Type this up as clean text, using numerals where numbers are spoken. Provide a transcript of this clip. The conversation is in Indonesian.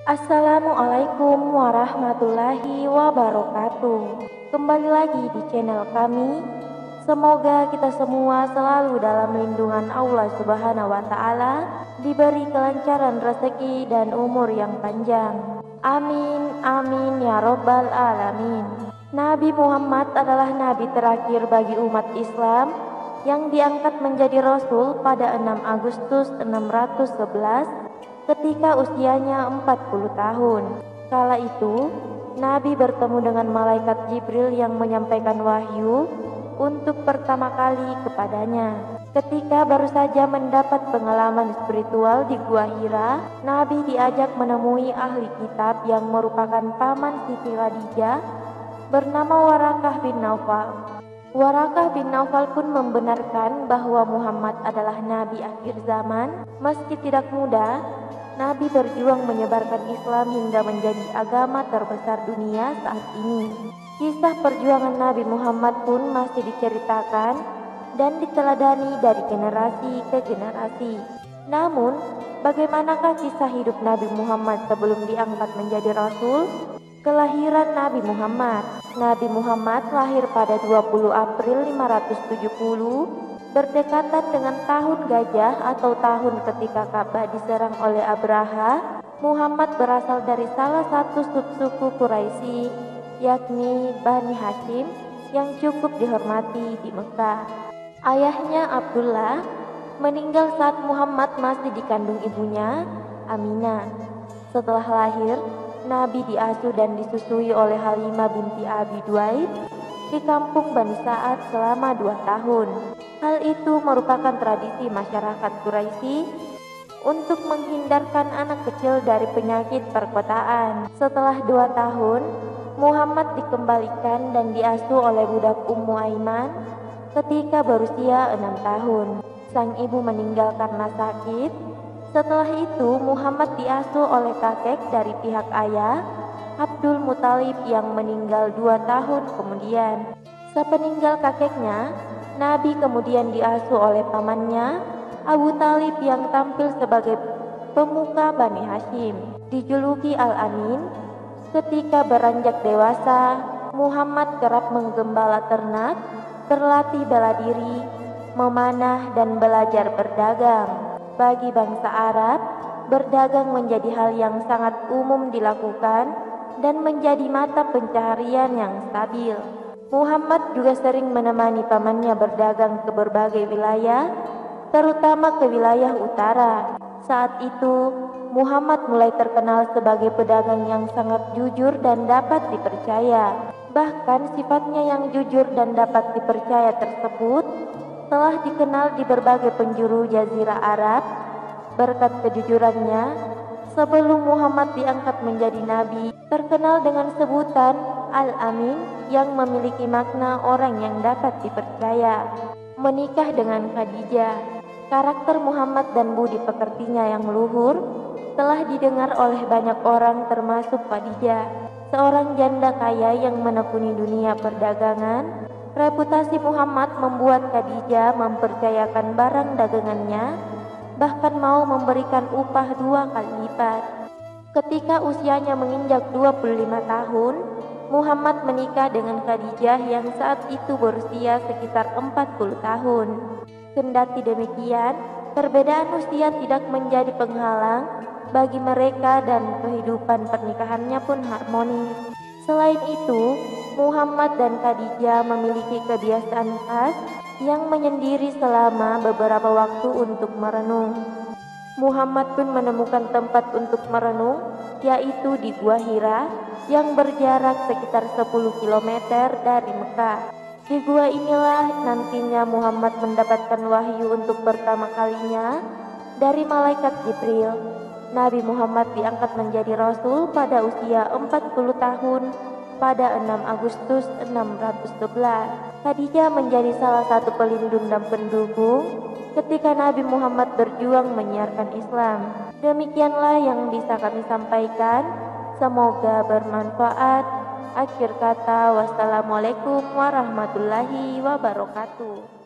Assalamualaikum warahmatullahi wabarakatuh. Kembali lagi di channel kami. Semoga kita semua selalu dalam lindungan Allah Subhanahu wa Ta'ala, diberi kelancaran rezeki dan umur yang panjang. Amin, amin ya Robbal 'Alamin. Nabi Muhammad adalah nabi terakhir bagi umat Islam yang diangkat menjadi rasul pada 6 Agustus 611 ketika usianya 40 tahun. Kala itu, Nabi bertemu dengan malaikat Jibril yang menyampaikan wahyu untuk pertama kali kepadanya. Ketika baru saja mendapat pengalaman spiritual di Gua Hira, Nabi diajak menemui ahli kitab yang merupakan paman Siti Khadijah bernama Warakah bin Naufal. Warakah bin Naufal pun membenarkan bahwa Muhammad adalah nabi akhir zaman. Meski tidak mudah, Nabi berjuang menyebarkan Islam hingga menjadi agama terbesar dunia saat ini. Kisah perjuangan Nabi Muhammad pun masih diceritakan dan diteladani dari generasi ke generasi. Namun, bagaimanakah kisah hidup Nabi Muhammad sebelum diangkat menjadi Rasul? Kelahiran Nabi Muhammad. Nabi Muhammad lahir pada 20 April 570 berdekatan dengan tahun gajah atau tahun ketika Ka'bah diserang oleh Abraha. Muhammad berasal dari salah satu subsuku Quraisy, yakni Bani Hashim, yang cukup dihormati di Mekah. Ayahnya Abdullah meninggal saat Muhammad masih dikandung ibunya, Aminah. Setelah lahir, Nabi diasuh dan disusui oleh Halimah binti Abi Duaib di kampung Bani Sa'ad selama 2 tahun. Hal itu merupakan tradisi masyarakat Quraisy untuk menghindarkan anak kecil dari penyakit perkotaan. Setelah 2 tahun, Muhammad dikembalikan dan diasuh oleh budak Ummu Aiman ketika berusia 6 tahun. Sang ibu meninggal karena sakit. Setelah itu, Muhammad diasuh oleh kakek dari pihak ayah, Abdul Muthalib, yang meninggal 2 tahun kemudian. Sepeninggal kakeknya, Nabi kemudian diasuh oleh pamannya, Abu Talib, yang tampil sebagai pemuka Bani Hashim, dijuluki Al-Amin. Ketika beranjak dewasa, Muhammad kerap menggembala ternak, berlatih bela diri, memanah, dan belajar berdagang. Bagi bangsa Arab, berdagang menjadi hal yang sangat umum dilakukan dan menjadi mata pencaharian yang stabil. Muhammad juga sering menemani pamannya berdagang ke berbagai wilayah, terutama ke wilayah utara. Saat itu, Muhammad mulai terkenal sebagai pedagang yang sangat jujur dan dapat dipercaya. Bahkan sifatnya yang jujur dan dapat dipercaya tersebut telah dikenal di berbagai penjuru Jazirah Arab. Berkat kejujurannya, sebelum Muhammad diangkat menjadi nabi, terkenal dengan sebutan Al-Amin yang memiliki makna orang yang dapat dipercaya. Menikah dengan Khadijah. Karakter Muhammad dan budi pekertinya yang luhur telah didengar oleh banyak orang, termasuk Khadijah, seorang janda kaya yang menekuni dunia perdagangan. Reputasi Muhammad membuat Khadijah mempercayakan barang dagangannya, bahkan mau memberikan upah 2 kali lipat. Ketika usianya menginjak 25 tahun, Muhammad menikah dengan Khadijah yang saat itu berusia sekitar 40 tahun. Kendati demikian, perbedaan usia tidak menjadi penghalang bagi mereka dan kehidupan pernikahannya pun harmonis. Selain itu, Muhammad dan Khadijah memiliki kebiasaan khas yang menyendiri selama beberapa waktu untuk merenung. Muhammad pun menemukan tempat untuk merenung, yaitu di Gua Hira yang berjarak sekitar 10 km dari Mekah. Di gua inilah nantinya Muhammad mendapatkan wahyu untuk pertama kalinya dari malaikat Jibril. Nabi Muhammad diangkat menjadi Rasul pada usia 40 tahun pada 6 Agustus 611. Khadijah menjadi salah satu pelindung dan pendukung ketika Nabi Muhammad berjuang menyiarkan Islam. Demikianlah yang bisa kami sampaikan. Semoga bermanfaat. Akhir kata, wassalamualaikum warahmatullahi wabarakatuh.